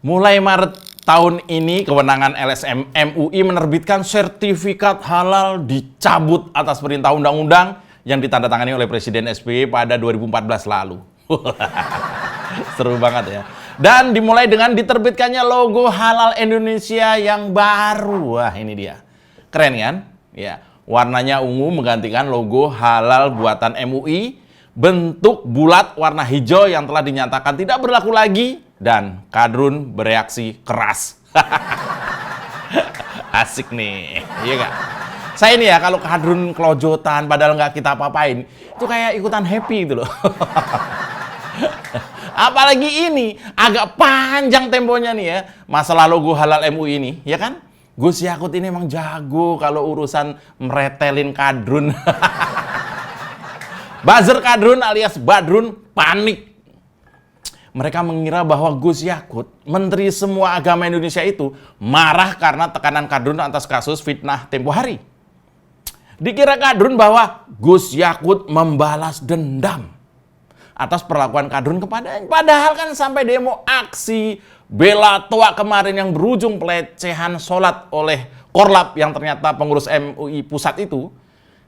Mulai Maret tahun ini, kewenangan LSM MUI menerbitkan sertifikat halal dicabut atas perintah undang-undang yang ditandatangani oleh Presiden SBY pada 2014 lalu. Seru banget ya. Dan dimulai dengan diterbitkannya logo halal Indonesia yang baru. Wah, ini dia. Keren kan? Ya. Warnanya ungu menggantikan logo halal buatan MUI. Bentuk bulat warna hijau yang telah dinyatakan tidak berlaku lagi. Dan Kadrun bereaksi keras. Asik nih, iya nggak? Saya ini ya, kalau Kadrun kelojotan padahal nggak kita apa-apain, itu kayak ikutan happy gitu loh. Apalagi ini, agak panjang temponya nih ya, masalah logo halal MUI ini, ya kan? Gus Yakut ini emang jago kalau urusan meretelin Kadrun. Buzzer Kadrun alias Badrun panik. Mereka mengira bahwa Gus Yakut, Menteri Semua Agama Indonesia itu, marah karena tekanan Kadrun atas kasus fitnah tempo hari. Dikira Kadrun bahwa Gus Yakut membalas dendam atas perlakuan Kadrun kepadanya. Padahal kan sampai demo aksi bela toa kemarin yang berujung pelecehan sholat oleh Korlap yang ternyata pengurus MUI pusat itu,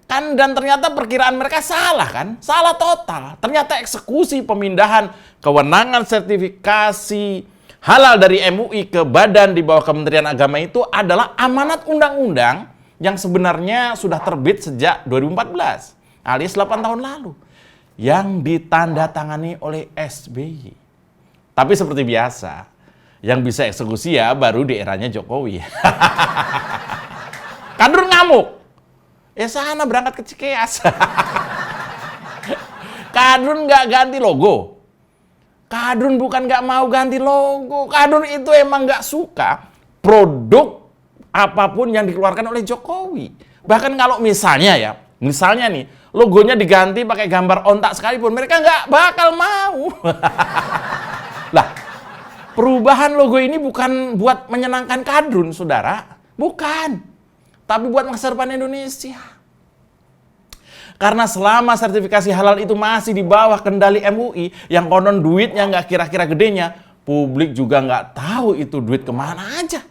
kan, dan ternyata perkiraan mereka salah kan? Salah total. Ternyata eksekusi pemindahan kewenangan sertifikasi halal dari MUI ke badan di bawah Kementerian Agama itu adalah amanat undang-undang yang sebenarnya sudah terbit sejak 2014, alias 8 tahun lalu, yang ditandatangani oleh SBY. Tapi seperti biasa, yang bisa eksekusi ya baru di eranya Jokowi. Kadrun ngamuk. Ya sana berangkat ke Cikeas. Kadrun nggak ganti logo. Kadrun bukan nggak mau ganti logo. Kadrun itu emang nggak suka produk apapun yang dikeluarkan oleh Jokowi. Bahkan kalau misalnya nih logonya diganti pakai gambar ontak sekalipun, mereka nggak bakal mau. Lah, perubahan logo ini bukan buat menyenangkan Kadrun, saudara. Bukan. Tapi buat masa depan Indonesia. Karena selama sertifikasi halal itu masih di bawah kendali MUI, yang konon duitnya nggak kira-kira gedenya, publik juga nggak tahu itu duit kemana aja.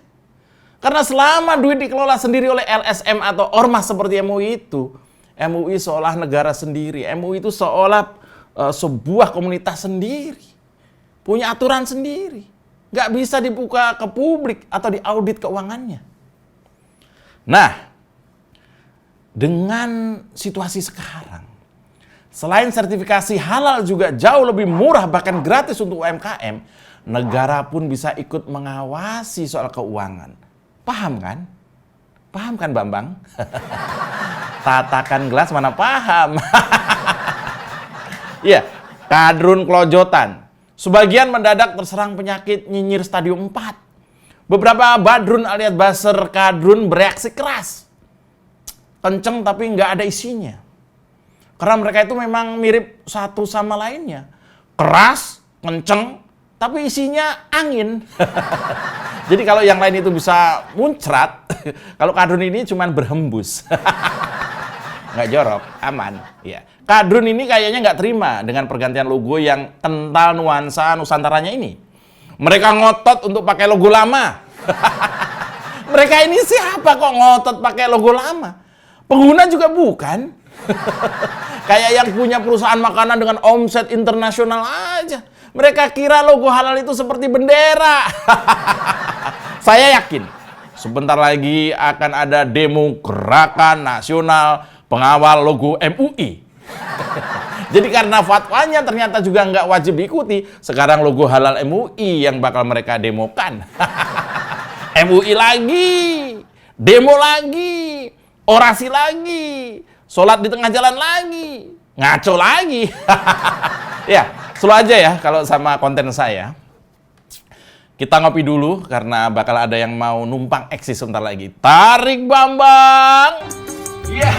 Karena selama duit dikelola sendiri oleh LSM atau ormas seperti MUI itu, MUI seolah negara sendiri, MUI itu seolah sebuah komunitas sendiri, punya aturan sendiri, nggak bisa dibuka ke publik atau diaudit keuangannya. Nah, dengan situasi sekarang, selain sertifikasi halal juga jauh lebih murah bahkan gratis untuk UMKM, negara pun bisa ikut mengawasi soal keuangan. Paham kan? Paham kan Bambang? Tatakan gelas mana paham. Iya, Kadrun kelojotan. Sebagian mendadak terserang penyakit nyinyir stadium 4. Beberapa Badrun alias buzzer Kadrun bereaksi keras. Kenceng tapi nggak ada isinya. Karena mereka itu memang mirip satu sama lainnya. Keras, kenceng, tapi isinya angin. Jadi kalau yang lain itu bisa muncrat, kalau Kadrun ini cuma berhembus. Nggak jorok, aman. Ya. Kadrun ini kayaknya nggak terima dengan pergantian logo yang kental nuansa Nusantaranya ini. Mereka ngotot untuk pakai logo lama. Mereka ini siapa kok ngotot pakai logo lama? Pengguna juga bukan. Kayak yang punya perusahaan makanan dengan omset internasional aja. Mereka kira logo halal itu seperti bendera. Saya yakin sebentar lagi akan ada demo gerakan nasional pengawal logo MUI. Jadi karena fatwanya ternyata juga nggak wajib diikuti, sekarang logo halal MUI yang bakal mereka demokan. MUI lagi, demo lagi, orasi lagi, sholat di tengah jalan lagi, ngaco lagi. Ya, slow aja ya kalau sama konten saya. Kita ngopi dulu karena bakal ada yang mau numpang eksis sebentar lagi. Tarik Bambang! Iya,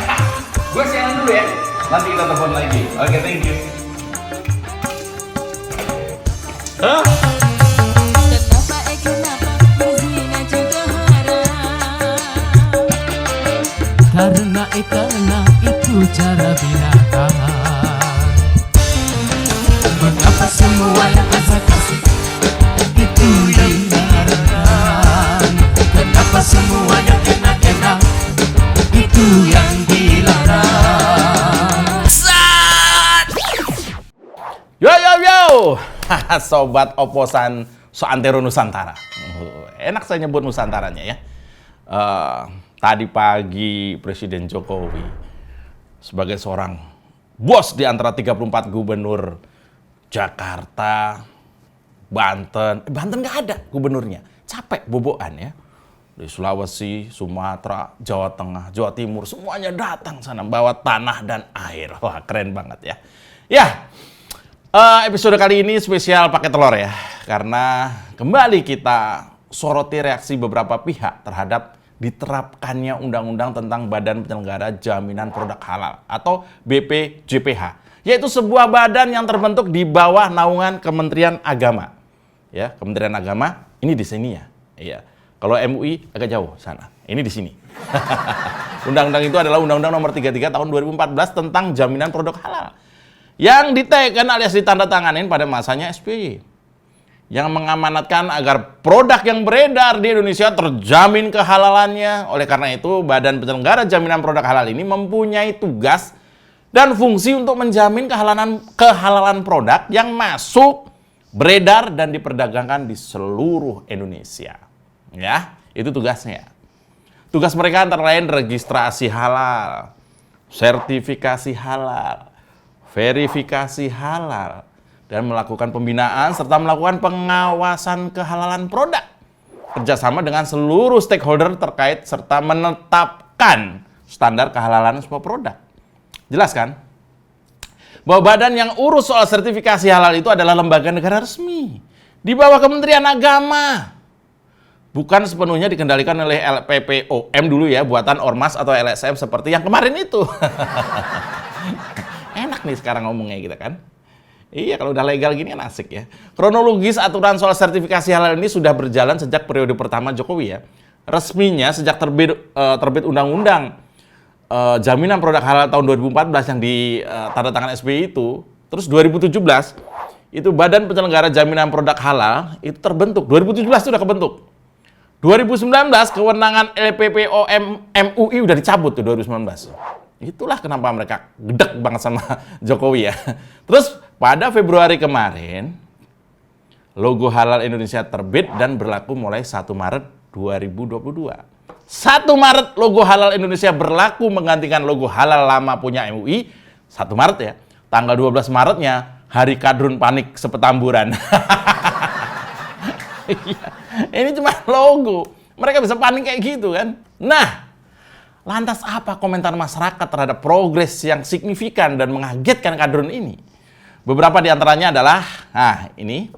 gue siaran dulu ya. Nanti kita telepon lagi. Oke, thank you. Hah? Karena itu cara binatang. Mengapa semua yang asa kasih itu Sobat oposan Soantero Nusantara. Enak saya nyebut Nusantaranya ya. Tadi pagi Presiden Jokowi sebagai seorang bos di antara 34 gubernur Jakarta, Banten nggak ada gubernurnya. Capek boboan ya. Di Sulawesi, Sumatera, Jawa Tengah, Jawa Timur, semuanya datang sana bawa tanah dan air. Wah, keren banget ya. Ya, episode kali ini spesial pakai telur ya. Karena kembali kita soroti reaksi beberapa pihak terhadap diterapkannya undang-undang tentang Badan Penyelenggara Jaminan Produk Halal atau BPJPH. Yaitu sebuah badan yang terbentuk di bawah naungan Kementerian Agama. Ya, Kementerian Agama ini di sini ya. Iya. Kalau MUI agak jauh sana. Ini di sini. Undang-undang itu adalah Undang-Undang Nomor 33 Tahun 2014 tentang Jaminan Produk Halal. Yang diteken alias ditandatanganin pada masanya SBY. Yang mengamanatkan agar produk yang beredar di Indonesia terjamin kehalalannya. Oleh karena itu, Badan Penyelenggara Jaminan Produk Halal ini mempunyai tugas dan fungsi untuk menjamin kehalalan produk yang masuk, beredar, dan diperdagangkan di seluruh Indonesia. Ya, itu tugasnya. Tugas mereka antara lain registrasi halal, sertifikasi halal, verifikasi halal, dan melakukan pembinaan serta melakukan pengawasan kehalalan produk. Kerjasama dengan seluruh stakeholder terkait serta menetapkan standar kehalalan semua produk. Jelas kan? Bahwa badan yang urus soal sertifikasi halal itu adalah lembaga negara resmi di bawah Kementerian Agama. Bukan sepenuhnya dikendalikan oleh LPPOM dulu ya, buatan Ormas atau LSM seperti yang kemarin itu. Enak nih sekarang ngomongnya gitu kan. Iya, kalau udah legal gini kan asik ya. Kronologis aturan soal sertifikasi halal ini sudah berjalan sejak periode pertama Jokowi ya. Resminya sejak terbit Undang-Undang Jaminan Produk Halal tahun 2014 yang ditandatangan SBY itu. Terus 2017 itu Badan Penyelenggara Jaminan Produk Halal itu terbentuk. 2017 itu udah kebentuk. 2019 kewenangan LPPOM MUI udah dicabut tuh 2019. Itulah kenapa mereka gedek banget sama Jokowi ya. Terus pada Februari kemarin logo halal Indonesia terbit dan berlaku mulai 1 Maret 2022. 1 Maret logo halal Indonesia berlaku menggantikan logo halal lama punya MUI. 1 Maret ya. Tanggal 12 Maretnya Hari Kadrun Panik Sepetamburan. Ini cuma logo. Mereka bisa panik kayak gitu kan. Nah, lantas apa komentar masyarakat terhadap progres yang signifikan dan mengagetkan kadrun ini? Beberapa di antaranya adalah, ini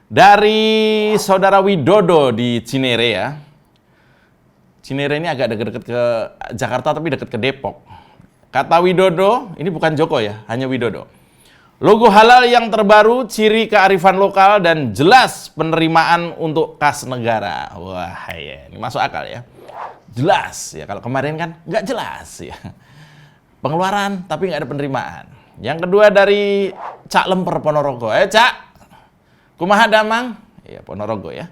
dari Saudara Widodo di Cinere ya. Cinere ini agak dekat-dekat ke Jakarta tapi dekat ke Depok. Kata Widodo, ini bukan Joko ya, hanya Widodo. Logo halal yang terbaru, ciri kearifan lokal dan jelas penerimaan untuk kas negara. Wah ya, ini masuk akal ya. Jelas ya, kalau kemarin kan nggak jelas ya. Pengeluaran tapi nggak ada penerimaan. Yang kedua dari Cak Lemper Ponorogo. Cak, kumaha damang? Ya Ponorogo ya.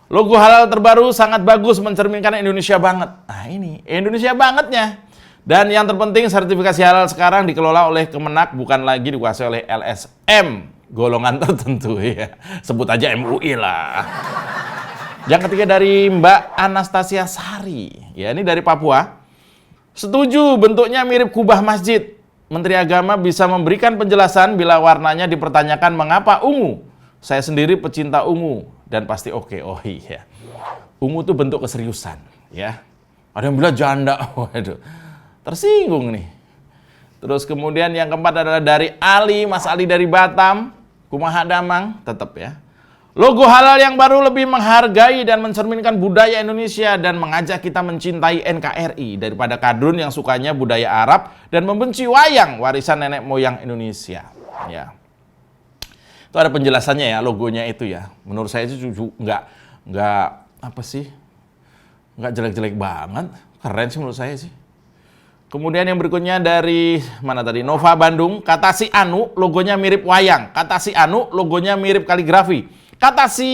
Logo halal terbaru sangat bagus mencerminkan Indonesia banget. Nah ini Indonesia bangetnya. Dan yang terpenting sertifikasi halal sekarang dikelola oleh Kemenak, bukan lagi dikuasai oleh LSM golongan tertentu ya. Sebut aja MUI lah. Yang ketiga dari Mbak Anastasia Sari. Ya, ini dari Papua. Setuju, bentuknya mirip kubah masjid. Menteri Agama bisa memberikan penjelasan bila warnanya dipertanyakan mengapa ungu. Saya sendiri pecinta ungu dan pasti oke. Oh iya. Ungu itu bentuk keseriusan, ya. Ada yang bilang janda. Waduh. Tersinggung nih. Terus kemudian yang keempat adalah dari Ali, Mas Ali dari Batam. Kumaha damang, tetap ya. Logo halal yang baru lebih menghargai dan mencerminkan budaya Indonesia dan mengajak kita mencintai NKRI daripada kadrun yang sukanya budaya Arab dan membenci wayang warisan nenek moyang Indonesia. Ya. Itu ada penjelasannya ya, logonya itu ya. Menurut saya itu nggak apa sih, nggak jelek-jelek banget, keren sih menurut saya sih. Kemudian yang berikutnya dari mana tadi? Nova Bandung. Kata si Anu logonya mirip wayang. Kata si Anu logonya mirip kaligrafi. Kata si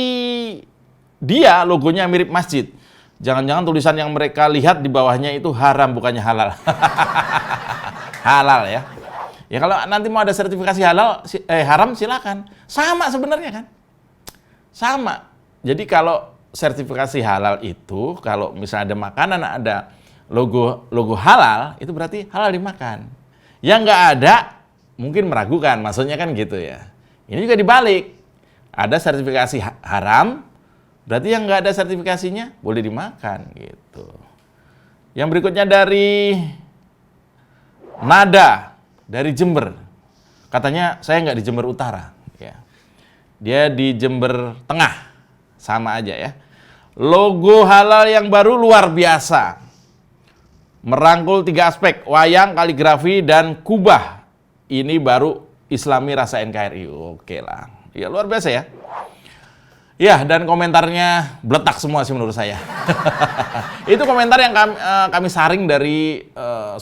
dia logonya mirip masjid. Jangan-jangan tulisan yang mereka lihat di bawahnya itu haram bukannya halal. Halal ya. Ya kalau nanti mau ada sertifikasi haram silakan. Sama sebenarnya kan? Sama. Jadi kalau sertifikasi halal itu, kalau misalnya ada makanan ada logo halal, itu berarti halal dimakan. Yang nggak ada, mungkin meragukan, maksudnya kan gitu ya. Ini juga dibalik. Ada sertifikasi haram, berarti yang nggak ada sertifikasinya boleh dimakan gitu. Yang berikutnya dari Nada, dari Jember. Katanya saya nggak di Jember Utara. Ya. Dia di Jember Tengah. Sama aja ya. Logo halal yang baru luar biasa. Merangkul 3 aspek, wayang, kaligrafi, dan kubah. Ini baru Islami rasa NKRI. Oke lah. Ya luar biasa ya. Ya, dan komentarnya beletak semua sih menurut saya. Itu komentar yang kami saring dari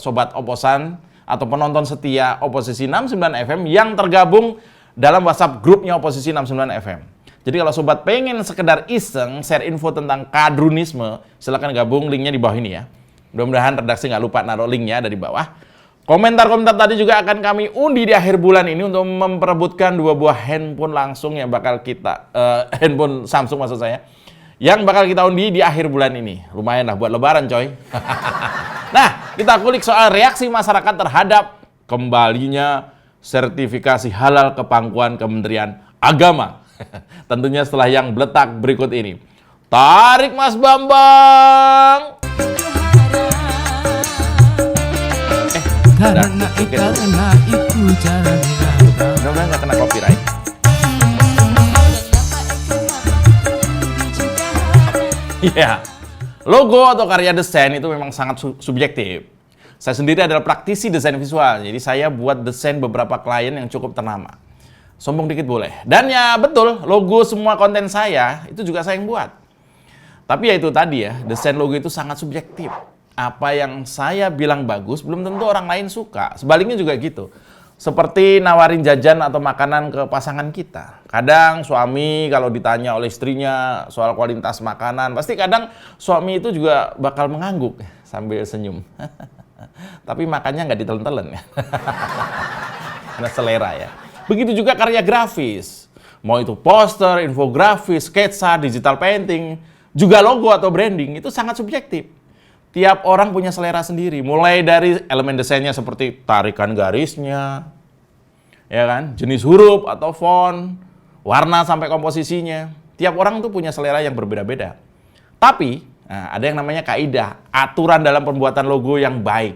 sobat oposan atau penonton setia Oposisi 69 FM yang tergabung dalam WhatsApp grupnya Oposisi 69 FM. Jadi kalau sobat pengen sekedar iseng share info tentang kadrunisme, silakan gabung, linknya di bawah ini ya. Mudah-mudahan redaksi nggak lupa naruh linknya dari bawah. Komentar-komentar tadi juga akan kami undi di akhir bulan ini untuk memperebutkan 2 buah handphone langsung yang bakal kita, handphone Samsung maksud saya, yang bakal kita undi di akhir bulan ini. Lumayan lah buat lebaran coy. Nah, kita kulik soal reaksi masyarakat terhadap kembalinya sertifikasi halal kepangkuan Kementerian Agama. Tentunya setelah yang beletak berikut ini. Tarik Mas Bambang! Karena itu cara binatang. Mudah-mudahan nggak kena copyright. Iya, logo atau karya desain itu memang sangat subjektif. Saya sendiri adalah praktisi desain visual, jadi saya buat desain beberapa klien yang cukup ternama. Sombong dikit boleh. Dan ya betul, logo semua konten saya itu juga saya yang buat. Tapi ya itu tadi ya, desain logo itu sangat subjektif. Apa yang saya bilang bagus, belum tentu orang lain suka. Sebaliknya juga gitu. Seperti nawarin jajan atau makanan ke pasangan kita. Kadang suami kalau ditanya oleh istrinya soal kualitas makanan, pasti kadang suami itu juga bakal mengangguk sambil senyum. Tapi makannya nggak ditelen-telen ya. Karena selera ya. Begitu juga karya grafis. Mau itu poster, infografis, sketsa, digital painting, juga logo atau branding, itu sangat subjektif. Tiap orang punya selera sendiri, mulai dari elemen desainnya seperti tarikan garisnya, ya kan, jenis huruf atau font, warna sampai komposisinya. Tiap orang tuh punya selera yang berbeda-beda. Tapi ada yang namanya kaidah, aturan dalam pembuatan logo yang baik.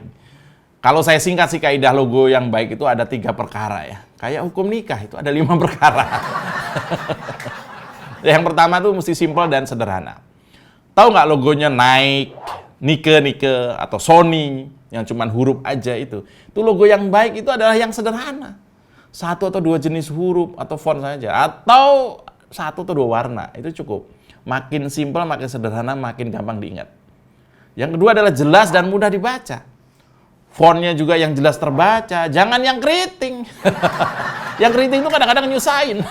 Kalau saya singkat sih kaidah logo yang baik itu ada 3 perkara ya. Kayak hukum nikah itu ada 5 perkara. Yang pertama tuh mesti simpel dan sederhana. Tahu nggak logonya Nike atau Sony yang cuman huruf aja itu logo yang baik itu adalah yang sederhana. 1 atau 2 jenis huruf atau font saja, atau 1 atau 2 warna, itu cukup. Makin simpel, makin sederhana, makin gampang diingat. Yang kedua adalah jelas dan mudah dibaca. Fontnya juga yang jelas terbaca, jangan yang keriting. Yang keriting itu kadang-kadang nyusahin.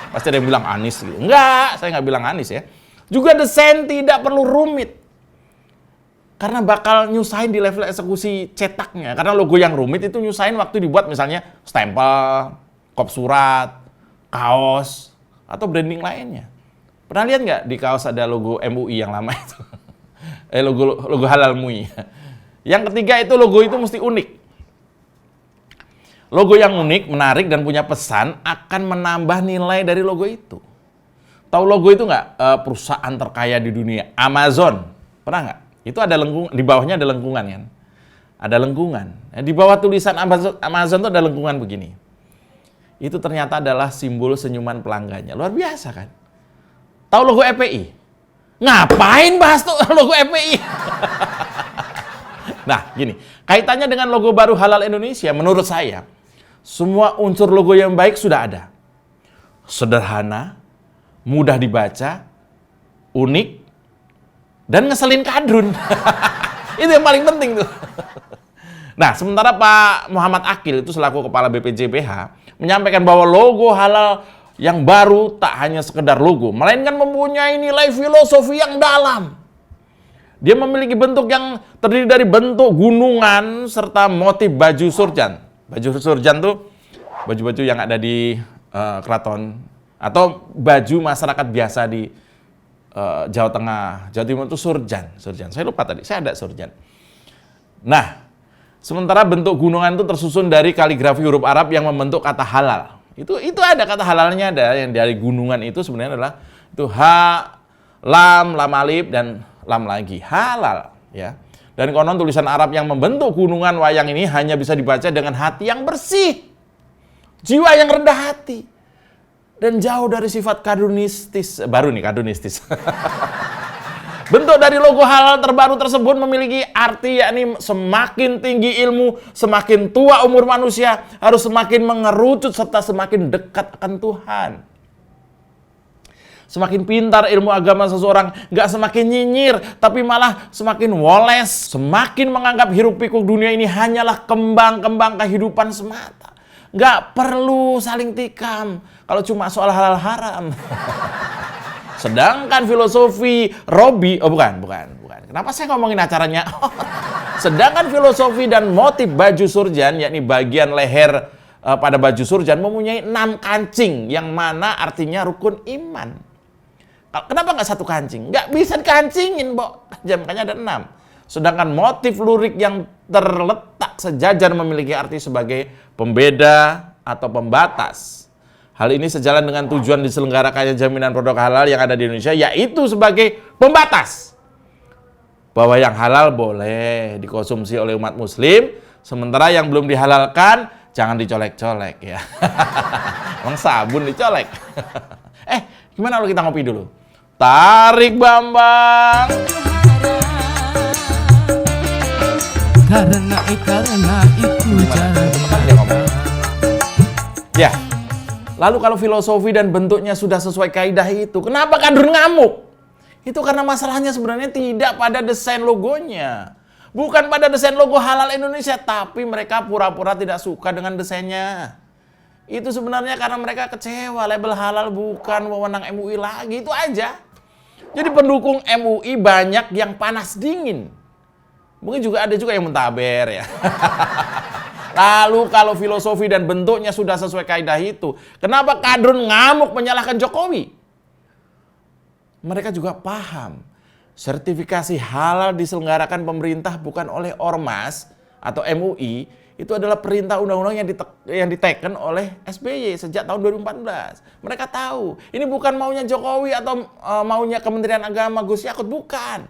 Pasti ada yang bilang Anis gitu. Enggak, saya nggak bilang Anis ya. Juga desain tidak perlu rumit. Karena bakal nyusahin di level eksekusi cetaknya. Karena logo yang rumit itu nyusahin waktu dibuat misalnya stempel, kop surat, kaos, atau branding lainnya. Pernah lihat nggak di kaos ada logo MUI yang lama itu? Logo halal MUI. Yang ketiga itu logo itu mesti unik. Logo yang unik, menarik, dan punya pesan akan menambah nilai dari logo itu. Tahu logo itu nggak? Perusahaan terkaya di dunia, Amazon. Pernah nggak? Itu ada lengkungan, di bawahnya ada lengkungan kan? Ada lengkungan. Di bawah tulisan Amazon itu ada lengkungan begini. Itu ternyata adalah simbol senyuman pelanggannya. Luar biasa kan? Tahu logo FPI? Ngapain bahas tuh logo FPI? Nah, gini. Kaitannya dengan logo baru halal Indonesia, menurut saya, semua unsur logo yang baik sudah ada. Sederhana, mudah dibaca, unik, dan ngeselin kadrun. Itu yang paling penting tuh. Nah, sementara Pak Muhammad Akil itu selaku Kepala BPJPH menyampaikan bahwa logo halal yang baru tak hanya sekedar logo, melainkan mempunyai nilai filosofi yang dalam. Dia memiliki bentuk yang terdiri dari bentuk gunungan serta motif baju surjan. Baju surjan tuh baju-baju yang ada di keraton atau baju masyarakat biasa di Jawa Tengah, Jawa Timur itu surjan. Saya lupa tadi, saya ada surjan. Nah, sementara bentuk gunungan itu tersusun dari kaligrafi huruf Arab yang membentuk kata halal. Itu ada kata halalnya, ada yang dari gunungan itu sebenarnya adalah itu ha, lam alif dan lam lagi, halal ya. Dan konon tulisan Arab yang membentuk gunungan wayang ini hanya bisa dibaca dengan hati yang bersih, jiwa yang rendah hati, dan jauh dari sifat kadunistis. Baru nih kadunistis. Bentuk dari logo halal terbaru tersebut memiliki arti yakni semakin tinggi ilmu, semakin tua umur manusia, harus semakin mengerucut serta semakin dekat akan Tuhan. Semakin pintar ilmu agama seseorang, nggak semakin nyinyir, tapi malah semakin woles, semakin menganggap hiruk pikuk dunia ini hanyalah kembang-kembang kehidupan semata. Nggak perlu saling tikam kalau cuma soal halal haram. Sedangkan filosofi Robi, bukan. Kenapa saya ngomongin acaranya? Sedangkan filosofi dan motif baju surjan, yakni bagian leher pada baju surjan mempunyai 6 kancing, yang mana artinya rukun iman. Kenapa nggak 1 kancing? Nggak bisa dikancingin, makanya ada 6. Sedangkan motif lurik yang terletak sejajar memiliki arti sebagai pembeda atau pembatas. Hal ini sejalan dengan tujuan diselenggarakannya jaminan produk halal yang ada di Indonesia, yaitu sebagai pembatas bahwa yang halal boleh dikonsumsi oleh umat muslim, sementara yang belum dihalalkan jangan dicolek-colek ya. Emang sabun dicolek. Gimana kalau kita ngopi dulu? Tarik Bambang. Karena itu cara ya. Lalu kalau filosofi dan bentuknya sudah sesuai kaidah itu, kenapa kadrun ngamuk? Itu karena masalahnya sebenarnya tidak pada desain logonya. Bukan pada desain logo halal Indonesia, tapi mereka pura-pura tidak suka dengan desainnya. Itu sebenarnya karena mereka kecewa, label halal bukan wewenang MUI lagi, itu aja. Jadi pendukung MUI banyak yang panas dingin. Mungkin juga ada juga yang mentaber ya. Lalu kalau filosofi dan bentuknya sudah sesuai kaidah itu, kenapa kadrun ngamuk menyalahkan Jokowi? Mereka juga paham, sertifikasi halal diselenggarakan pemerintah bukan oleh Ormas atau MUI, itu adalah perintah undang-undang yang diteken oleh SBY sejak tahun 2014. Mereka tahu, ini bukan maunya Jokowi atau maunya Kementerian Agama Gus Yakut, bukan.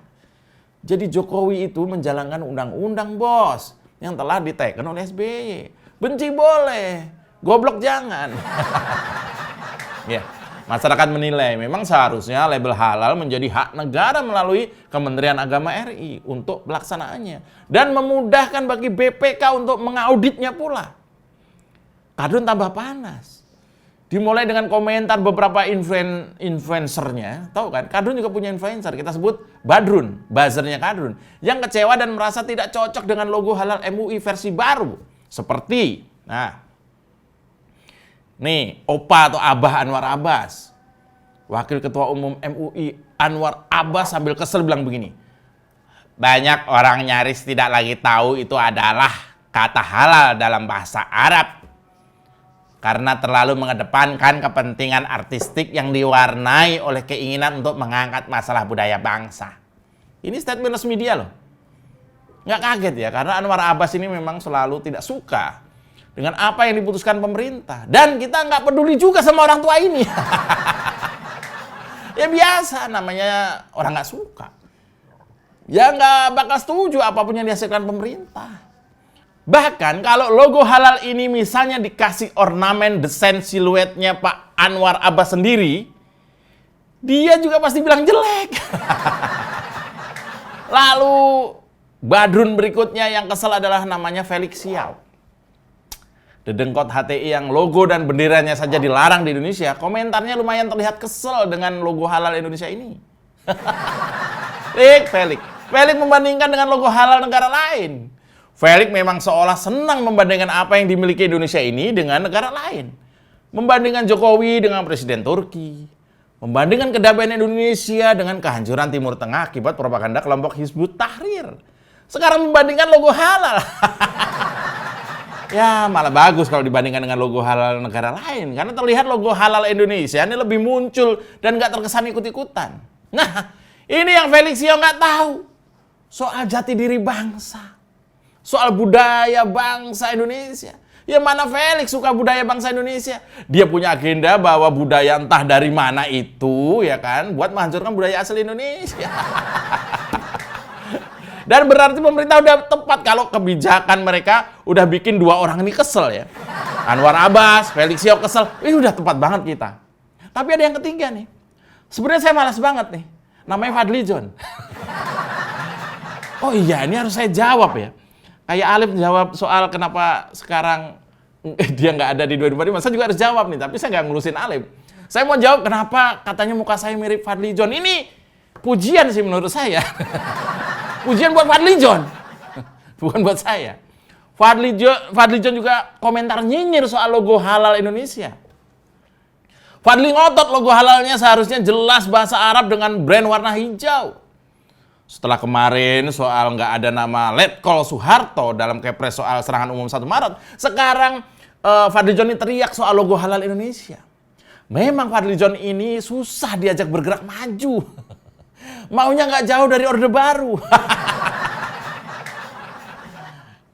Jadi Jokowi itu menjalankan undang-undang, bos, yang telah diteken oleh SBY. Benci boleh, goblok jangan. Ya, masyarakat menilai memang seharusnya label halal menjadi hak negara melalui Kementerian Agama RI untuk pelaksanaannya dan memudahkan bagi BPK untuk mengauditnya pula. Kadrun tambah panas. Dimulai dengan komentar beberapa influencernya, tahu kan? Kadrun juga punya influencer, kita sebut Badrun, buzzernya Kadrun, yang kecewa dan merasa tidak cocok dengan logo halal MUI versi baru. Seperti, nih, Opa atau Abah Anwar Abbas, Wakil Ketua Umum MUI Anwar Abbas sambil kesel bilang begini, banyak orang nyaris tidak lagi tahu itu adalah kata halal dalam bahasa Arab. Karena terlalu mengedepankan kepentingan artistik yang diwarnai oleh keinginan untuk mengangkat masalah budaya bangsa. Ini statement resmi dia loh. Nggak kaget ya, karena Anwar Abbas ini memang selalu tidak suka dengan apa yang diputuskan pemerintah. Dan kita nggak peduli juga sama orang tua ini. Ya biasa, namanya orang nggak suka. Ya nggak bakal setuju apapun yang dihasilkan pemerintah. Bahkan kalau logo halal ini misalnya dikasih ornamen desain siluetnya Pak Anwar Abbas sendiri, dia juga pasti bilang jelek. Lalu Badrun berikutnya yang kesel adalah namanya Felix Xiao. Dedengkot HTI yang logo dan benderanya saja dilarang di Indonesia, komentarnya lumayan terlihat kesel dengan logo halal Indonesia ini. Felix membandingkan dengan logo halal negara lain. Felix memang seolah senang membandingkan apa yang dimiliki Indonesia ini dengan negara lain. Membandingkan Jokowi dengan Presiden Turki. Membandingkan kedamaian Indonesia dengan kehancuran Timur Tengah akibat propaganda kelompok Hizbut Tahrir. Sekarang membandingkan logo halal. Ya malah bagus kalau dibandingkan dengan logo halal negara lain. Karena terlihat logo halal Indonesia ini lebih muncul dan nggak terkesan ikut-ikutan. Nah, ini yang Felixio nggak tahu. Soal jati diri bangsa. Soal budaya bangsa Indonesia. Ya mana Felix suka budaya bangsa Indonesia. Dia punya agenda bahwa budaya entah dari mana itu, ya kan, buat menghancurkan budaya asli Indonesia. Dan berarti pemerintah udah tepat kalau kebijakan mereka udah bikin dua orang ini kesel ya. Anwar Abbas, Felixio kesel. Udah tepat banget kita. Tapi ada yang ketiga nih. Sebenarnya saya malas banget nih. Namanya Fadlizon. Oh iya, ini harus saya jawab ya. Kayak Alif jawab soal kenapa sekarang dia nggak ada di 2025. Saya juga harus jawab nih, tapi saya nggak ngurusin Alif. Saya mau jawab kenapa katanya muka saya mirip Fadlizon. Ini pujian sih menurut saya. Pujian buat Fadlizon, bukan buat saya. Fadlizon juga komentar nyinyir soal logo halal Indonesia. Fadli ngotot logo halalnya seharusnya jelas bahasa Arab dengan brand warna hijau. Setelah kemarin soal nggak ada nama Letkol Soeharto dalam Kepres soal serangan umum 1 Maret, sekarang Fadlizon ini teriak soal logo halal Indonesia. Memang Fadlizon ini susah diajak bergerak maju. Maunya nggak jauh dari Orde Baru.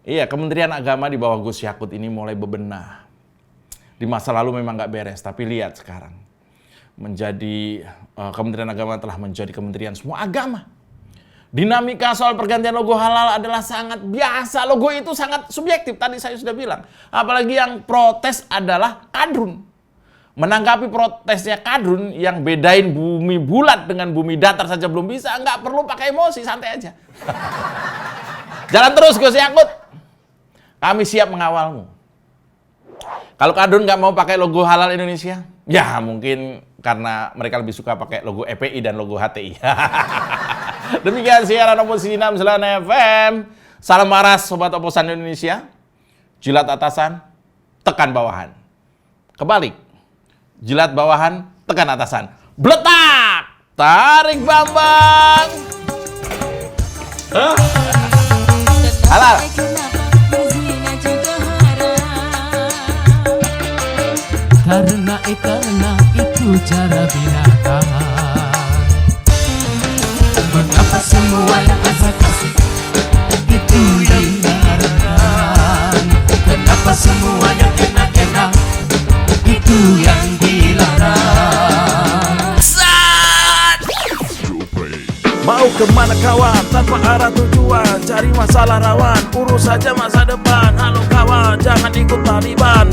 Iya, Kementerian Agama di bawah Gus Yakut ini mulai bebenah. Di masa lalu memang nggak beres, tapi lihat sekarang. Kementerian Agama telah menjadi kementerian semua agama. Dinamika soal pergantian logo halal adalah sangat biasa. Logo itu sangat subjektif, tadi saya sudah bilang. Apalagi yang protes adalah kadrun. Menanggapi protesnya kadrun yang bedain bumi bulat dengan bumi datar saja belum bisa, nggak perlu pakai emosi, santai aja. Jalan terus Gus Yakut. Kami siap mengawalmu. Kalau kadrun nggak mau pakai logo halal Indonesia, ya mungkin karena mereka lebih suka pakai logo EPI dan logo HTI. Demikian siaran Oposisi 69 FM. Salam waras Sobat Oposan Indonesia. Jilat atasan, tekan bawahan. Kebalik. Jilat bawahan, tekan atasan. Bletak! Tarik Bambang! Halal! Karena itu cara binatang. Mengapa semua yang asa kasih itu dilarang? Kenapa semua yang enak-enak itu yang dilarang? Mau kemana kawan, tanpa arah tujuan, cari masalah rawan, urus saja masa depan. Halo kawan, jangan ikut Taliban.